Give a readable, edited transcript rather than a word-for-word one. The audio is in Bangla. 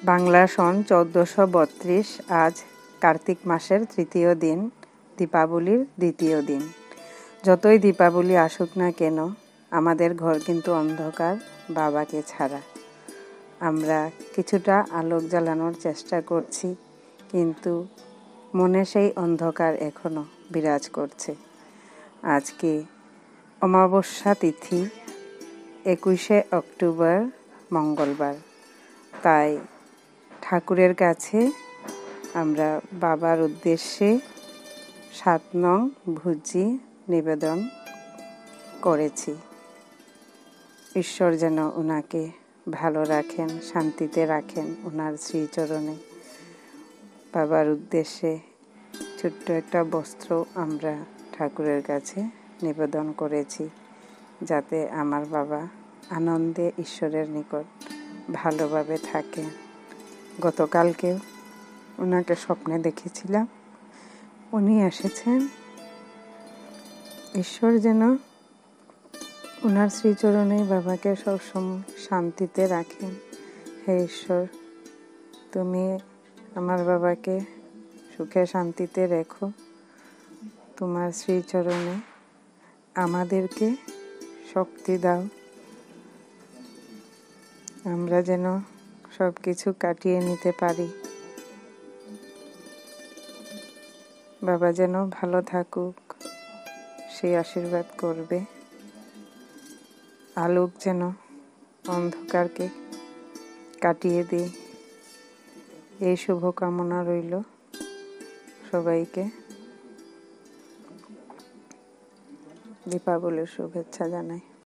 বাংলা সন 1432। আজ কার্তিক মাসের তৃতীয় দিন, দীপাবলির দ্বিতীয় দিন। যতই দীপাবলি আসুক না কেন, আমাদের ঘর কিন্তু অন্ধকার বাবাকে ছাড়া। আমরা কিছুটা আলোক জ্বালানোর চেষ্টা করছি, কিন্তু মনে সেই অন্ধকার এখনো বিরাজ করছে। আজকে অমাবস্যা তিথি, 21শে অক্টোবর, মঙ্গলবার। তাই ঠাকুরের কাছে আমরা বাবার উদ্দেশ্যে 7 নং ভুজি নিবেদন করেছি। ঈশ্বর যেন ওনাকে ভালো রাখেন, শান্তিতে রাখেন ওনার শ্রীচরণে। বাবার উদ্দেশ্যে ছোট্ট একটা বস্ত্র আমরা ঠাকুরের কাছে নিবেদন করেছি, যাতে আমার বাবা আনন্দে ঈশ্বরের নিকট ভালোভাবে থাকে। গতকালকেও ওনাকে স্বপ্নে দেখেছিলাম, উনি এসেছেন। ঈশ্বর যেন ওনার শ্রীচরণে বাবাকে সবসময় শান্তিতে রাখেন। হে ঈশ্বর, তুমি আমার বাবাকে সুখে শান্তিতে রেখো। তোমার শ্রীচরণে আমাদেরকে শক্তি দাও, আমরা যেন সব কিছু কাটিয়ে নিতে পারি। বাবা যেন ভালো থাকুক, সেই আশীর্বাদ করবে। আলোক যেন অন্ধকারকে কাটিয়ে দেয়, এই শুভকামনা রইল সবাইকে। দীপাবলির শুভেচ্ছা জানাই।